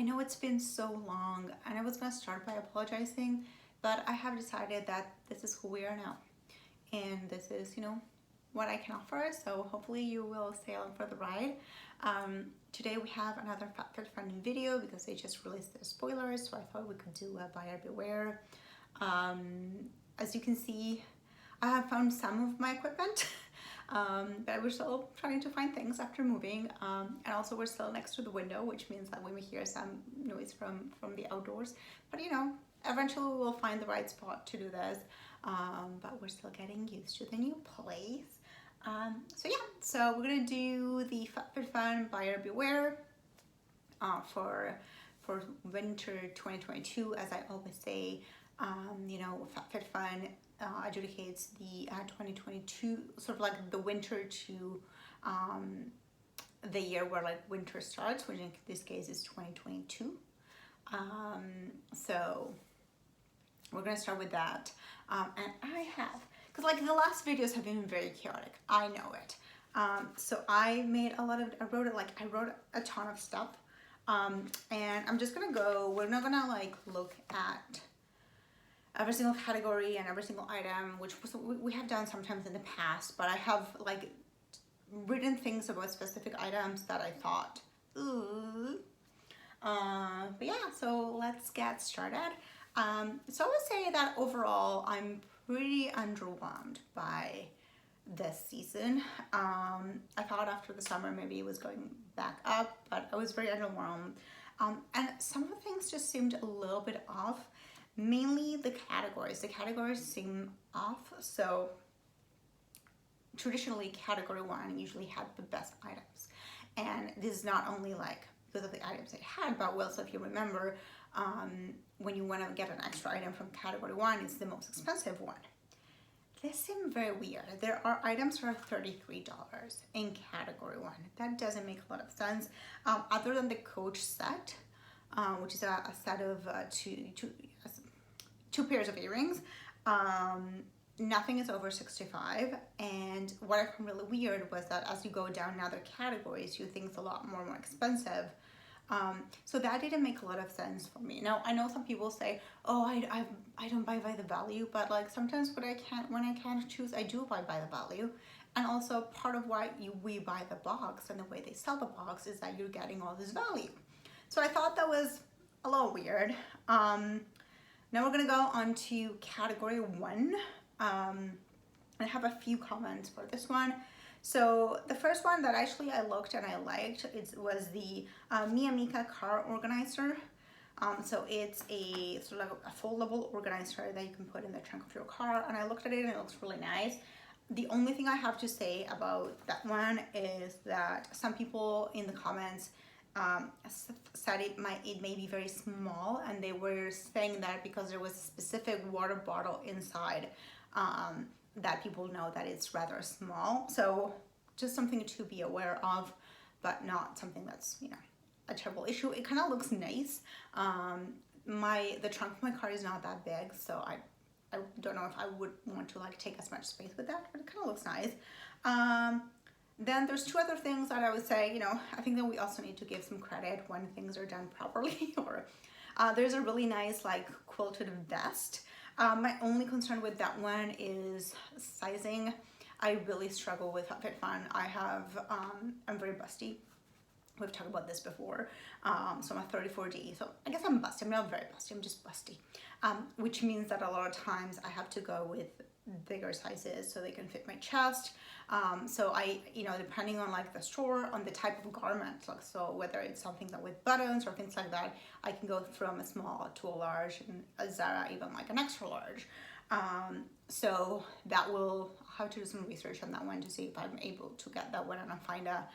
I know it's been so long, and I was gonna start by apologizing, but I have decided that this is who we are now, and this is, what I can offer. So hopefully you will stay on for the ride. Today we have another FFF funding video because they just released their spoilers, so I thought we could do a buyer beware. As you can see, I have found some of my equipment. But we're still trying to find things after moving, and also we're still next to the window, which means that we may hear some noise from the outdoors, but eventually we'll find the right spot to do this, but we're still getting used to the new place. So we're gonna do the FFF buyer beware for winter 2022. As I always say, FFF adjudicates the 2022, sort of like the winter to the year where like winter starts, which in this case is 2022. So we're gonna start with that, and I have, because like the last videos have been very chaotic, I know it. So I wrote a ton of stuff, and I'm just gonna go, we're not gonna like look at every single category and every single item, which we have done sometimes in the past, but I have like written things about specific items that I thought, ooh. But yeah, so let's get started. So I would say that overall I'm pretty underwhelmed by this season. I thought after the summer maybe it was going back up, but I was very underwhelmed. And some of the things just seemed a little bit off. Mainly the categories. The categories seem off. So traditionally category 1 usually had the best items. And this is not only like because of the items it had, but also if you remember, when you want to get an extra item from category 1, it's the most expensive one. This seemed very weird. There are items for $33 in category 1. That doesn't make a lot of sense. Other than the Coach set, which is a set of two pairs of earrings, nothing is over $65. And what I found really weird was that as you go down in other categories, you think it's a lot more expensive. So that didn't make a lot of sense for me. Now I know some people say, oh, I don't buy by the value, but like sometimes when I can't choose, I do buy by the value. And also part of why we buy the box and the way they sell the box is that you're getting all this value. So I thought that was a little weird. Now we're gonna go on to category 1. I have a few comments for this one. So the first one that actually I looked and I liked, was the Miyamika car organizer. So it's a sort of like a foldable organizer that you can put in the trunk of your car, and I looked at it and it looks really nice. The only thing I have to say about that one is that some people in the comments said it may be very small, and they were saying that because there was a specific water bottle inside, that people know that it's rather small. So just something to be aware of, but not something that's a terrible issue. It kind of looks nice. The trunk of my car is not that big, so I don't know if I would want to like take as much space with that, but it kind of looks nice. Then there's two other things that I would say, I think that we also need to give some credit when things are done properly. Or there's a really nice like quilted vest. My only concern with that one is sizing. I really struggle with FitFun. I'm very busty. We've talked about this before. So I'm a 34D. So I guess I'm busty. I'm not very busty. I'm just busty. Which means that a lot of times I have to go with bigger sizes so they can fit my chest. So I, depending on like the store, on the type of garment, like so whether it's something that with buttons or things like that, I can go from a small to a large, and a Zara even like an extra large. So that will have to do some research on that one to see if I'm able to get that one and find a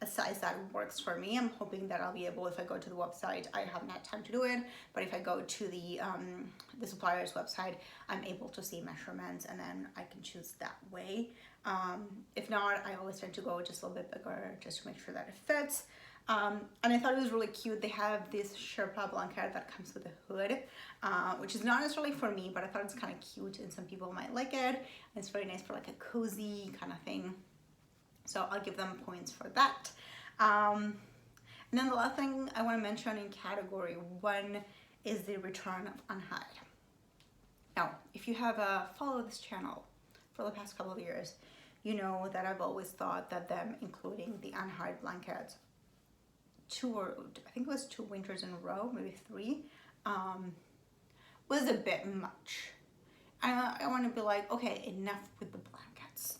size that works for me. I'm hoping that I'll be able, if I go to the website, I haven't had time to do it, but if I go to the supplier's website, I'm able to see measurements and then I can choose that way. If not, I always tend to go just a little bit bigger just to make sure that it fits. And I thought it was really cute. They have this Sherpa blanket that comes with a hood, which is not necessarily for me, but I thought it's kind of cute and some people might like it. It's very nice for like a cozy kind of thing. So I'll give them points for that. And then the last thing I want to mention in category 1 is the return of unhide. Now, if you have followed this channel for the past couple of years, you know that I've always thought that them including the unhide blankets I think it was 2 winters in a row, maybe 3, was a bit much. I want to be like, okay, enough with the blankets.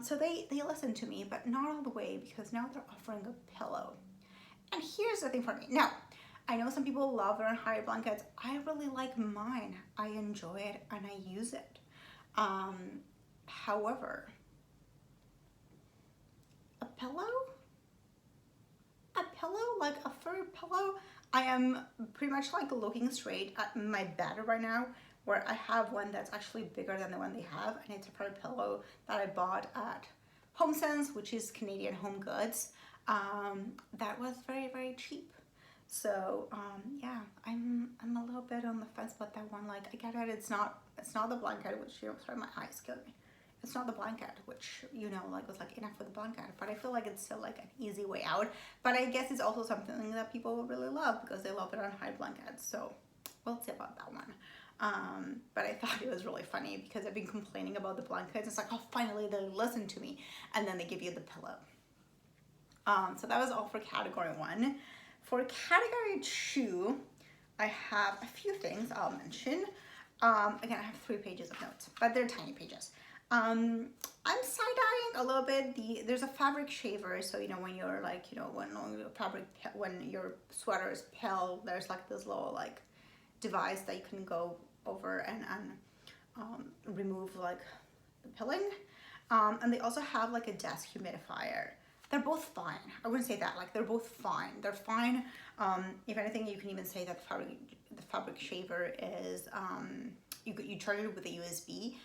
So they listened to me, but not all the way, because now they're offering a pillow. And here's the thing for me. Now, I know some people love their unhide blankets. I really like mine. I enjoy it and I use it. However, a pillow, like a fur pillow, I am pretty much like looking straight at my bed right now, where I have one that's actually bigger than the one they have, and it's a fur pillow that I bought at HomeSense, which is Canadian Home Goods. That was very, very cheap. So yeah, I'm a little bit on the fence about that one. Like, I get it, it's not the blanket, which, you know, sorry, my eyes killed me. It's not the blanket, which, you know, like, was like enough for the blanket, but I feel like it's still like an easy way out. But I guess it's also something that people will really love because they love their unhide blankets. So we'll see about that one. But I thought it was really funny because I've been complaining about the blankets. It's like, oh, finally they listen to me, and then they give you the pillow. So that was all for category 1. For category 2, I have a few things I'll mention. Again, I have 3 pages of notes, but they're tiny pages. I'm side-eyeing a little bit. There's a fabric shaver, so, you know, when you're like, you know, when your sweater is pale, there's like this little like device that you can go over and remove like the pilling. And they also have like a desk humidifier. They're both fine. I wouldn't say that, like, they're both fine. They're fine. If anything, you can even say that the fabric shaver is, you charge it with a USB.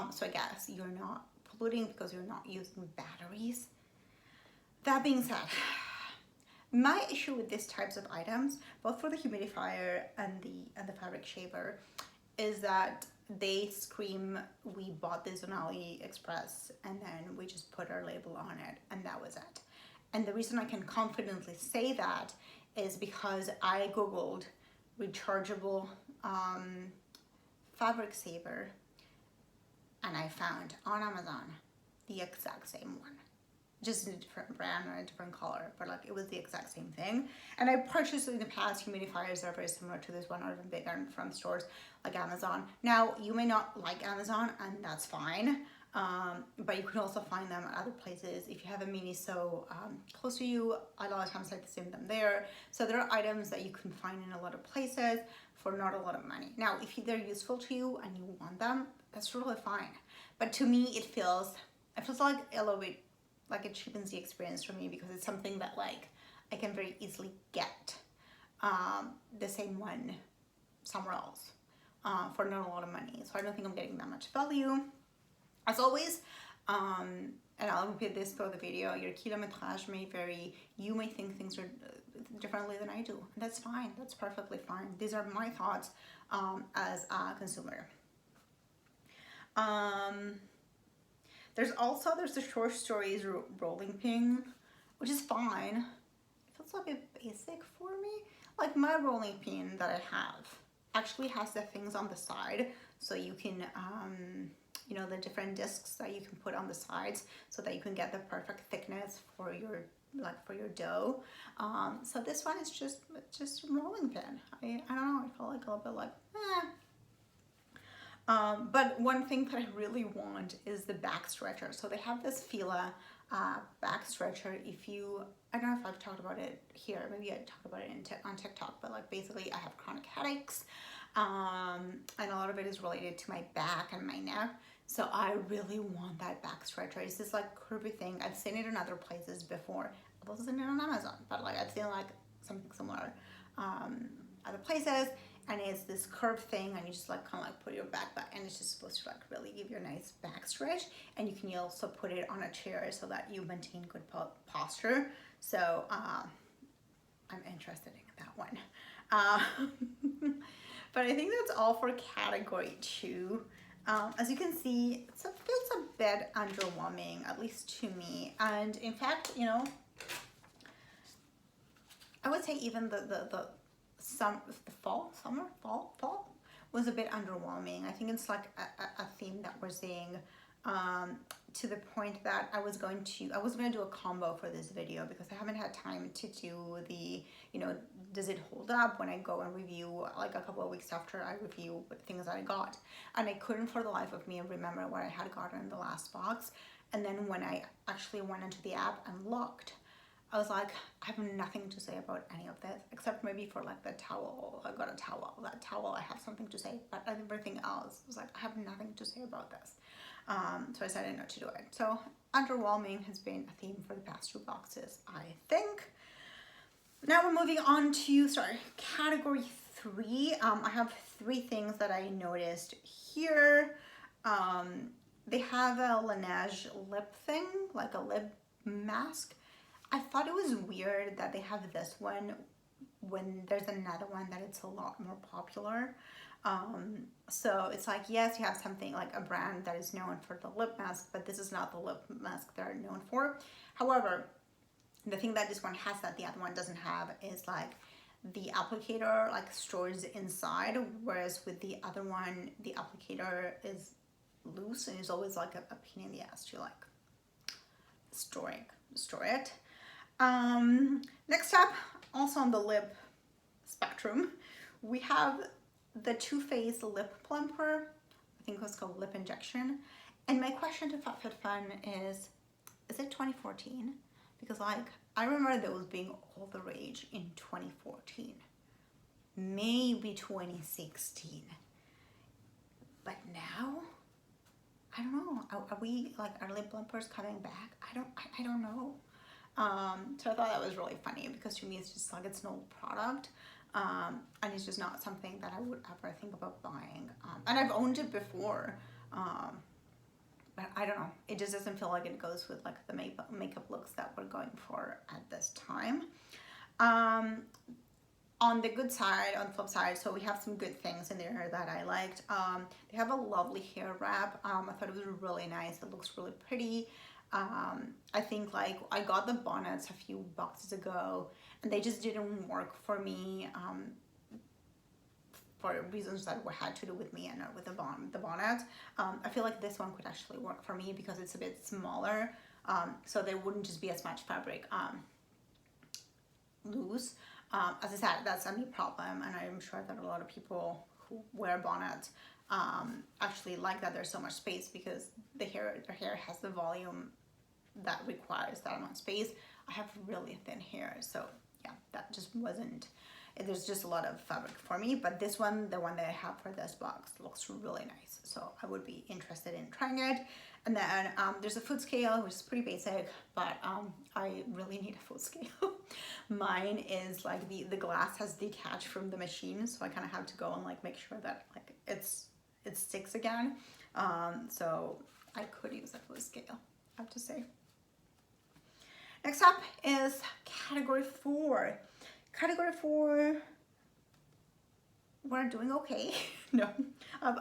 So I guess you're not polluting because you're not using batteries. That being said, my issue with these types of items, both for the humidifier and the fabric shaver, is that they scream, we bought this on AliExpress and then we just put our label on it and that was it. And the reason I can confidently say that is because I googled rechargeable fabric saver, and I found on Amazon the exact same one, just in a different brand or a different color, but like it was the exact same thing. And I purchased in the past humidifiers that are very similar to this one, or even bigger, from stores like Amazon. Now, you may not like Amazon, and that's fine, but you can also find them at other places. If you have a Miniso close to you, a lot of times I like to see them there. So there are items that you can find in a lot of places for not a lot of money. Now, if they're useful to you and you want them, that's really fine. But to me, it feels like a little bit like it cheapens the experience for me, because it's something that like I can very easily get the same one somewhere else for not a lot of money. So I don't think I'm getting that much value. As always, and I'll repeat this throughout the video, your kilometrage may vary. You may think things are differently than I do, and that's fine. That's perfectly fine. These are my thoughts as a consumer. There's the short stories rolling pin, which is fine. It feels like a bit basic for me. Like, my rolling pin that I have actually has the things on the side, so you can you know, the different discs that you can put on the sides so that you can get the perfect thickness for your dough. So this one is just a rolling pin. I don't know, I feel like a little bit like but one thing that I really want is the back stretcher. So they have this Fila back stretcher. I don't know if I've talked about it here, maybe I talked about it on TikTok, but like basically I have chronic headaches, and a lot of it is related to my back and my neck. So I really want that back stretcher. It's this like curvy thing. I've seen it in other places before. I wasn't seen it on Amazon, but like I've seen like something similar other places. And it's this curved thing, and you just like kind of like put your back, and it's just supposed to like really give you a nice back stretch. And you can also put it on a chair so that you maintain good posture. So I'm interested in that one. But I think that's all for category 2. As you can see, it feels a bit underwhelming, at least to me. And in fact, you know, I would say even fall was a bit underwhelming. I think it's like a theme that we're seeing, to the point that I was going to do a combo for this video because I haven't had time to do the, does it hold up when I go and review, like a couple of weeks after I review the things that I got. And I couldn't for the life of me remember what I had gotten in the last box. And then when I actually went into the app and looked, I was like, I have nothing to say about any of this, except maybe for like the towel. I got a towel. That towel, I have something to say, but everything else was like, I have nothing to say about this. So I decided not to do it. So underwhelming has been a theme for the past 2 boxes, I think. Now we're moving on to, category 3. I have 3 things that I noticed here. They have a Laneige lip thing, like a lip mask. I thought it was weird that they have this one when there's another one that it's a lot more popular. So it's like, yes, you have something like a brand that is known for the lip mask, but this is not the lip mask they're known for. However, the thing that this one has that the other one doesn't have is like the applicator like stores inside, whereas with the other one, the applicator is loose and is always like a pain in the ass to like store it. Next up, also on the lip spectrum, we have the Too Faced lip plumper. I think it was called lip injection. And my question to FFF is it 2014? Because like I remember those being all the rage in 2014, maybe 2016, but now I don't know. Are we like, are lip plumpers coming back? I don't know. So I thought that was really funny because to me it's just like it's an old product, and it's just not something that I would ever think about buying. And I've owned it before, but I don't know. It just doesn't feel like it goes with like the makeup looks that we're going for at this time. On the good side, on the flip side, so we have some good things in there that I liked. They have a lovely hair wrap. I thought it was really nice. It looks really pretty. I think like I got the bonnets a few boxes ago and they just didn't work for me, for reasons that had to do with me and not with the bonnet. I feel like this one could actually work for me because it's a bit smaller, so there wouldn't just be as much fabric loose. As I said, that's a me problem, and I'm sure that a lot of people who wear bonnets actually like that there's so much space because their hair has the volume that requires that amount of space. I have really thin hair, so yeah, that just wasn't, there's just a lot of fabric for me. But this one, the one that I have for this box, looks really nice, so I would be interested in trying it. And then there's a food scale, which is pretty basic, but I really need a food scale. Mine is like the glass has detached from the machine, so I kind of have to go and like make sure that like it sticks again. So I could use a food scale, I have to say. Next up is category 4. Category 4, we're doing okay. No,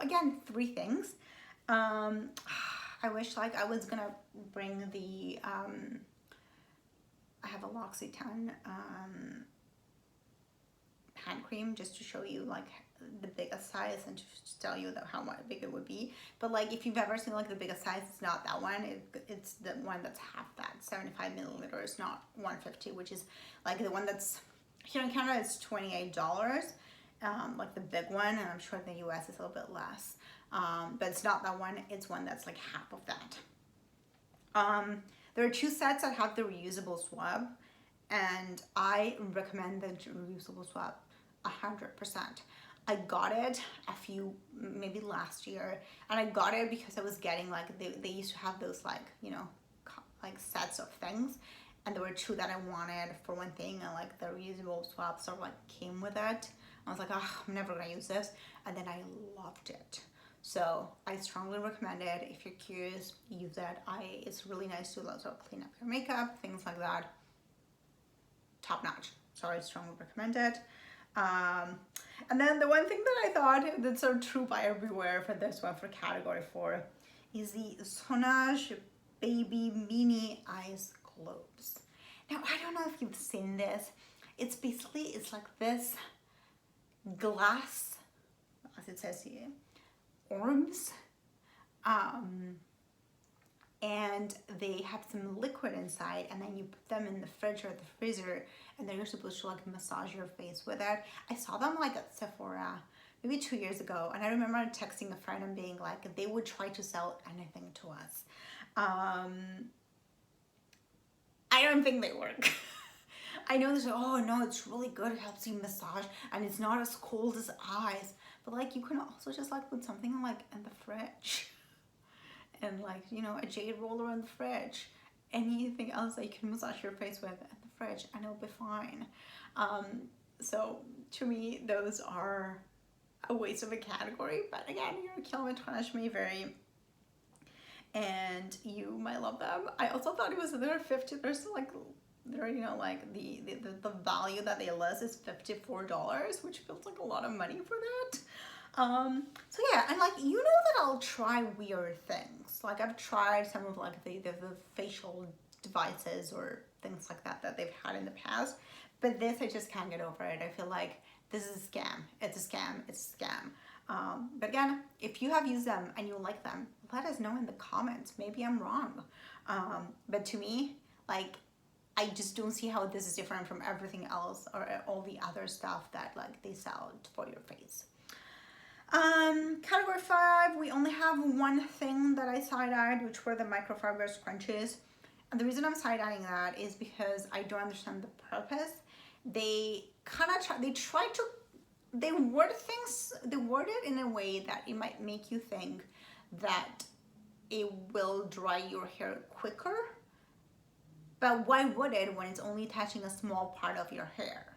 again, 3 things. I wish like I was gonna bring the I have a L'Occitane hand cream just to show you like the biggest size and to tell you that how big it would be. But like if you've ever seen like the biggest size, it's not that one. It's the one that's half that, 75 milliliters, not 150, which is like the one that's here in Canada is $28, like the big one, and I'm sure in the US is a little bit less. But it's not that one, it's one that's like half of that. There are 2 sets that have the reusable swab, and I recommend the reusable swab 100%. I got it maybe last year, and I got it because I was getting like, they used to have those like, like sets of things, and there were 2 that I wanted for one thing, and like the reusable swab sort of like came with it. I was like, oh, I'm never gonna use this, and then I loved it. So I strongly recommend it. If you're curious, use it. It's really nice to also clean up your makeup, things like that. Top notch. So I strongly recommend it. And then the one thing that I thought that's so true by everywhere for this one, for category 4, is the Sonage Baby Mini Eyes Globes. Now, I don't know if you've seen this. It's basically, it's like this glass, as it says here, orbs, and they have some liquid inside, and then you put them in the fridge or the freezer, and then you're supposed to like massage your face with it. I saw them like at Sephora maybe 2 years ago, and I remember texting a friend and being like, they would try to sell anything to us. I don't think they work. I know this, oh no, it's really good, it helps you massage, and it's not as cold as ice, but like you can also just like put something like in the fridge, and like, you know, a jade roller in the fridge, anything else that you can massage your face with in the fridge, and it'll be fine. So to me, those are a waste of a category, but again, your kilometrage may vary, and you might love them. I also thought it was, they're 50, they're still like, they're, you know, like the value that they list is $54, which feels like a lot of money for that. So yeah, and like, you know that I'll try weird things. Like I've tried some of like the facial devices or things like that that they've had in the past, but this, I just can't get over it. I feel like this is a scam. It's a scam. It's a scam. But again, if you have used them and you like them, let us know in the comments. Maybe I'm wrong. But to me, like, I just don't see how this is different from everything else or all the other stuff that like they sell for your face. Category 5, we only have one thing that I side-eyed, which were the microfiber scrunchies. And the reason I'm side-eyeing that is because I don't understand the purpose. They kind of they word it in a way that it might make you think that it will dry your hair quicker. But why would it when it's only touching a small part of your hair?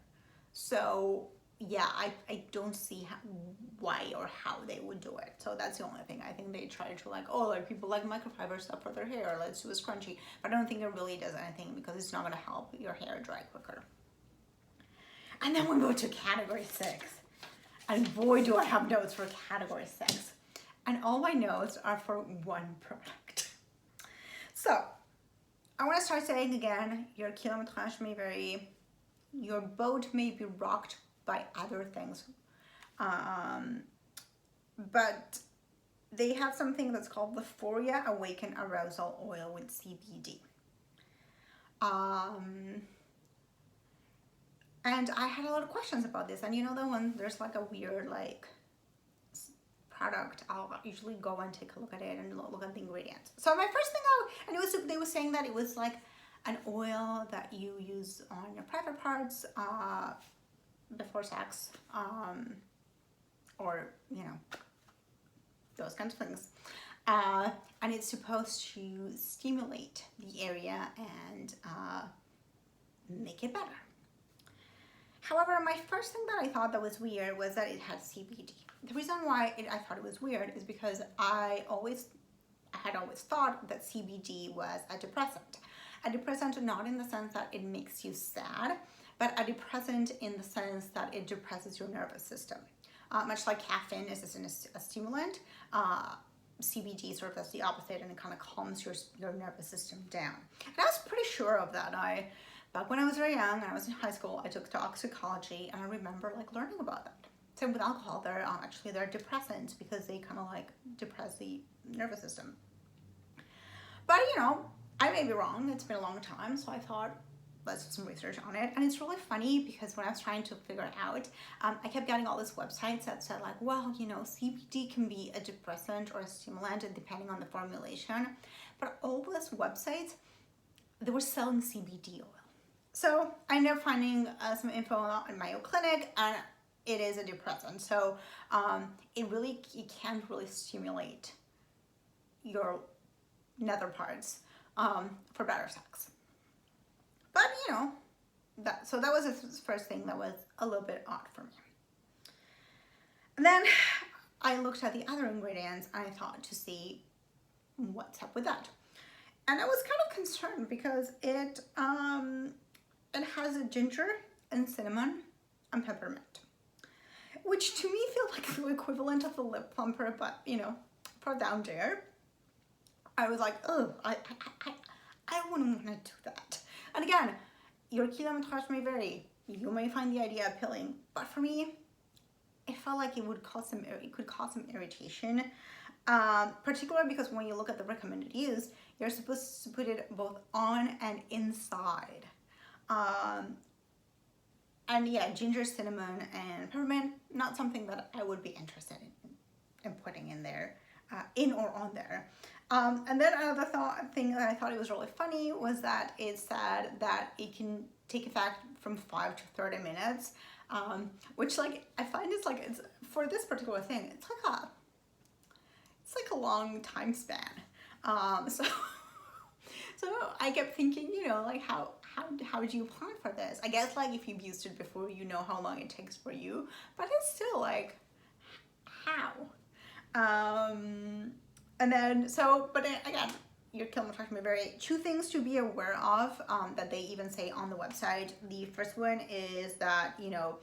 So yeah, I don't see why or how they would do it. So that's the only thing. I think they try to like, oh, like people like microfiber stuff for their hair, let's do a scrunchie. But I don't think it really does anything because it's not gonna help your hair dry quicker. And then we go to category 6. And boy, do I have notes for category 6. And all my notes are for one product. So I want to start saying again, your kilometrage may vary. Your boat may be rocked by other things. But they have something that's called the Foria Awaken Arousal Oil with CBD. And I had a lot of questions about this. And you know, when there's like a weird like product, I'll usually go and take a look at it and look at the ingredients. So my first thing they were saying that it was like an oil that you use on your private parts before sex, or you know, those kinds of things. And it's supposed to stimulate the area and make it better. However, my first thing that I thought that was weird was that it had CBD. The reason why I thought it was weird is because I had always thought that CBD was a depressant. A depressant not in the sense that it makes you sad, but a depressant in the sense that it depresses your nervous system. Much like caffeine is a stimulant, CBD sort of does the opposite, and it kind of calms your nervous system down. And I was pretty sure of that. Back when I was very young, and I was in high school, I took toxicology, and I remember like learning about that. So with alcohol, they're depressants because they kind of like depress the nervous system. But you know, I may be wrong. It's been a long time, so I thought, let's do some research on it. And it's really funny because when I was trying to figure it out, I kept getting all these websites that said like, well, you know, CBD can be a depressant or a stimulant depending on the formulation. But all those websites, they were selling CBD oil. So I ended up finding some info on Mayo Clinic, and it is a depressant. So it can't really stimulate your nether parts for better sex. But you know, that was the first thing that was a little bit odd for me. And then I looked at the other ingredients and I thought to see what's up with that. And I was kind of concerned because it has a ginger and cinnamon and peppermint, which to me feel like the equivalent of the lip plumper, but you know, for down there. I was like, oh, I wouldn't want to do that. And again, your kilometrage may vary. You may find the idea appealing, but for me, it felt like it could cause some irritation, particularly because when you look at the recommended use, you're supposed to put it both on and inside. And yeah, ginger, cinnamon, and peppermint, not something that I would be interested in putting in there, in or on there. And then another thing that I thought it was really funny was that it said that it can take effect from 5 to 30 minutes, which like I find it's for this particular thing, it's like a long time span. So I kept thinking, you know, like how do you plan for this? I guess like if you've used it before, you know how long it takes for you, but it's still like how. And then but again, your kiln talking about two things to be aware of that they even say on the website. The first one is that, you know,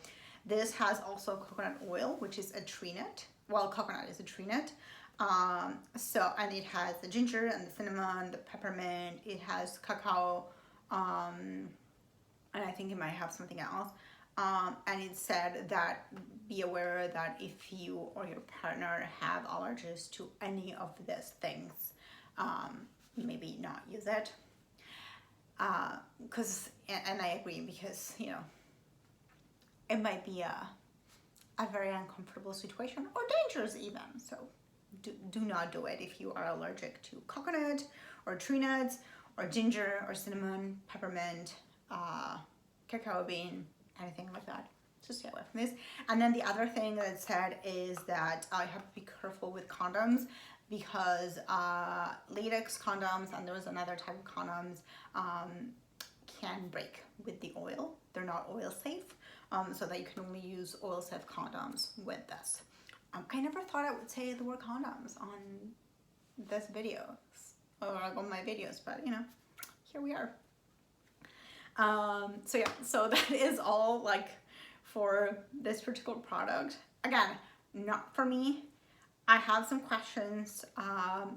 this has also coconut oil, which is a tree nut. Well, coconut is a tree nut. And it has the ginger and the cinnamon, the peppermint, it has cacao, and I think it might have something else. And it said that be aware that if you or your partner have allergies to any of these things, maybe not use it. And I agree, because, you know, it might be a very uncomfortable situation or dangerous even. So do not do it if you are allergic to coconut or tree nuts or ginger or cinnamon, peppermint, cacao bean, anything like that. Just stay away from this. And then the other thing that it said is that I have to be careful with condoms, because latex condoms, and there was another type of condoms, can break with the oil. They're not oil safe, so that you can only use oil safe condoms with this. I never thought I would say the word condoms on this video, or on my videos, but you know, here we are. So yeah, so that is all like for this particular product. Again, not for me. I have some questions.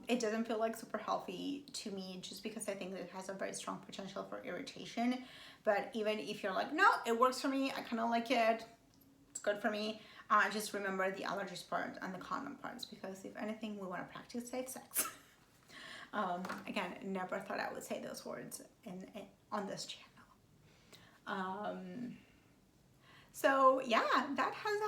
It doesn't feel like super healthy to me, just because I think that it has a very strong potential for irritation. But even if you're like, no, it works for me, I kind of like it, it's good for me, just remember the allergies part and the condom parts, because if anything, we want to practice safe sex. Again, never thought I would say those words on this channel. So yeah, that has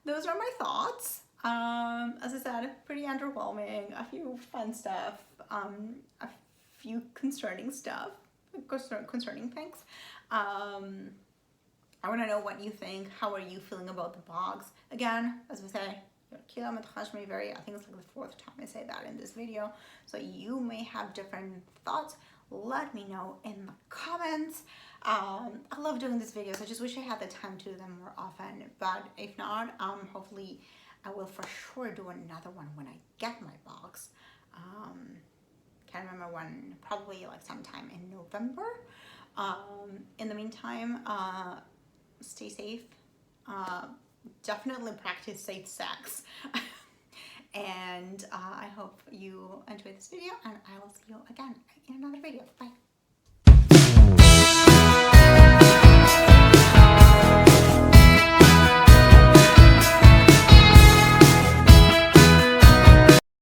those are my thoughts. As I said, pretty underwhelming, a few fun stuff, a few concerning stuff, concerning things. I want to know what you think. How are you feeling about the box? Again, as we say, I think it's like the fourth time I say that in this video, so you may have different thoughts. Let me know in the comments. I love doing these videos. I just wish I had the time to do them more often, but if not, hopefully I will for sure do another one when I get my box. Can't remember when, probably like sometime in November. In the meantime, stay safe. Definitely practice safe sex. And I hope you enjoyed this video, and I will see you again in another video. Bye.